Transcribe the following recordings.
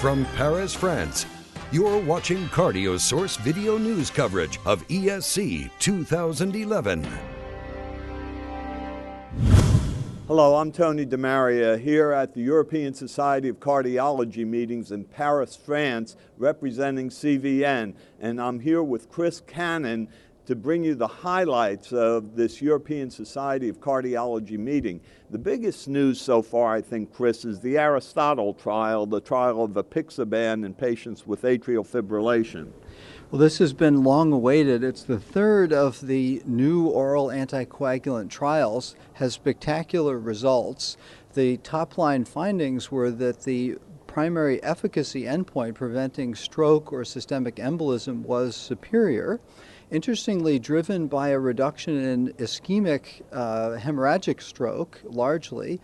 From Paris, France, you're watching CardioSource video news coverage of ESC 2011. Hello, I'm Tony DeMaria here at the European Society of Cardiology meetings in Paris, France, representing CVN. And I'm here with Chris Cannon to bring you the highlights of this European Society of Cardiology meeting. The biggest news so far, I think, Chris, is the ARISTOTLE trial, the trial of apixaban in patients with atrial fibrillation. Well, this has been long awaited. It's the third of the new oral anticoagulant trials, has spectacular results. The top-line findings were that the primary efficacy endpoint, preventing stroke or systemic embolism, was superior. Interestingly, driven by a reduction in ischemic hemorrhagic stroke, largely.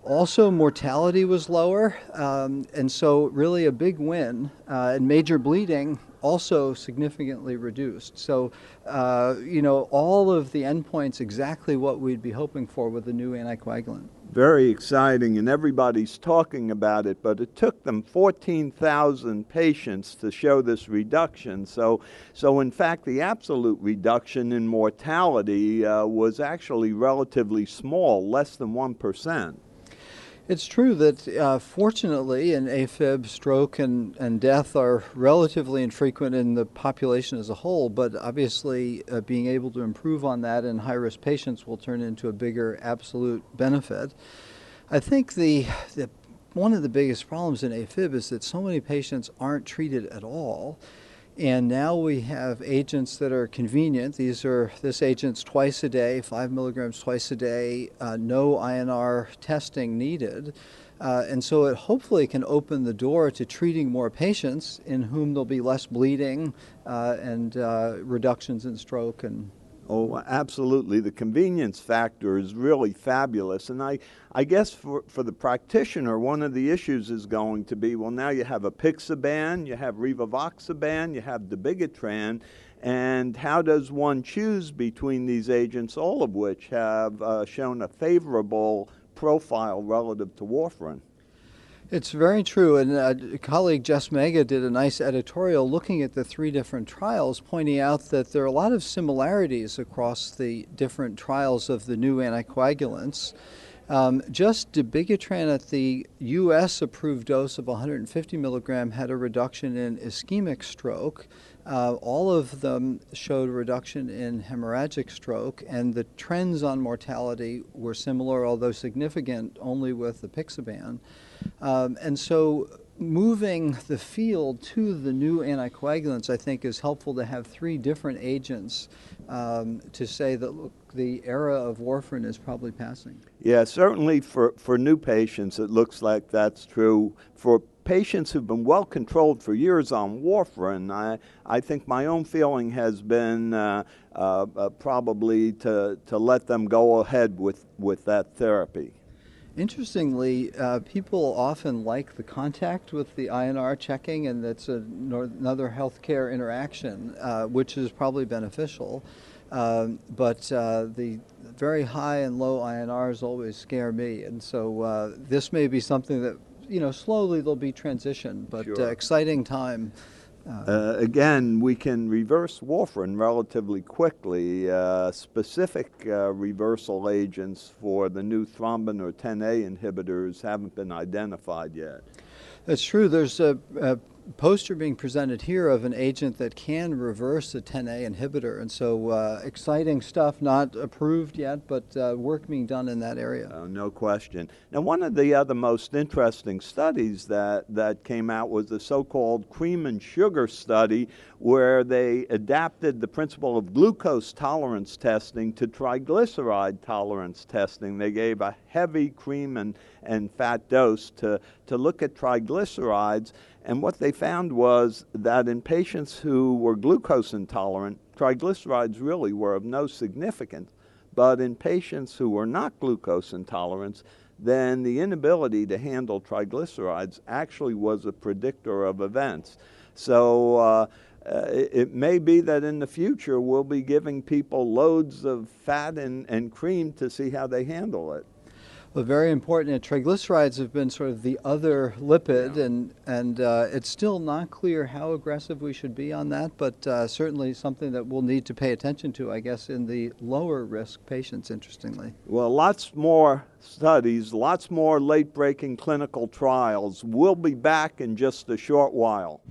Also, mortality was lower, and so really a big win. And major bleeding also significantly reduced. So, all of the endpoints exactly what we'd be hoping for with the new anticoagulant. Very exciting, and everybody's talking about it, but it took them 14,000 patients to show this reduction. So in fact, the absolute reduction in mortality was actually relatively small, less than 1%. It's true that fortunately in AFib, stroke and death are relatively infrequent in the population as a whole, but obviously being able to improve on that in high-risk patients will turn into a bigger absolute benefit. I think one of the biggest problems in AFib is that so many patients aren't treated at all. And now we have agents that are convenient. This agent's twice a day, 5 milligrams twice a day, no INR testing needed. And so it hopefully can open the door to treating more patients in whom there'll be less bleeding and reductions in stroke. Oh, absolutely. The convenience factor is really fabulous. And I guess for the practitioner, one of the issues is going to be, well, now you have apixaban, you have rivaroxaban, you have dabigatran, and how does one choose between these agents, all of which have shown a favorable profile relative to warfarin? It's very true, and a colleague, Jess Mega, did a nice editorial looking at the three different trials, pointing out that there are a lot of similarities across the different trials of the new anticoagulants. Just dabigatran at the U.S. approved dose of 150 milligram had a reduction in ischemic stroke. All of them showed a reduction in hemorrhagic stroke, and the trends on mortality were similar, although significant only with apixaban. And so moving the field to the new anticoagulants, I think, is helpful to have three different agents to say that, look, the era of warfarin is probably passing. Yeah, certainly for new patients, it looks like that's true. For patients who've been well controlled for years on warfarin, I think my own feeling has been probably to let them go ahead with that therapy. Interestingly, people often like the contact with the INR checking, and that's another healthcare interaction, which is probably beneficial. But the very high and low INRs always scare me, and so this may be something that, slowly there'll be transition, but Sure. Exciting time. Again, we can reverse warfarin relatively quickly. Specific reversal agents for the new thrombin or 10A inhibitors haven't been identified yet. That's true. There's a poster being presented here of an agent that can reverse a 10A inhibitor, and so exciting stuff, not approved yet, but work being done in that area. No question. Now, one of the other most interesting studies that came out was the so-called cream and sugar study, where they adapted the principle of glucose tolerance testing to triglyceride tolerance testing. They gave a heavy cream and fat dose to look at triglycerides, and what they found was that in patients who were glucose intolerant, triglycerides really were of no significance. But in patients who were not glucose intolerant, then the inability to handle triglycerides actually was a predictor of events. So it may be that in the future we'll be giving people loads of fat and cream to see how they handle it. Well, very important. And triglycerides have been sort of the other lipid, and it's still not clear how aggressive we should be on that, but certainly something that we'll need to pay attention to, I guess, in the lower risk patients, interestingly. Well, lots more studies, lots more late-breaking clinical trials. We'll be back in just a short while.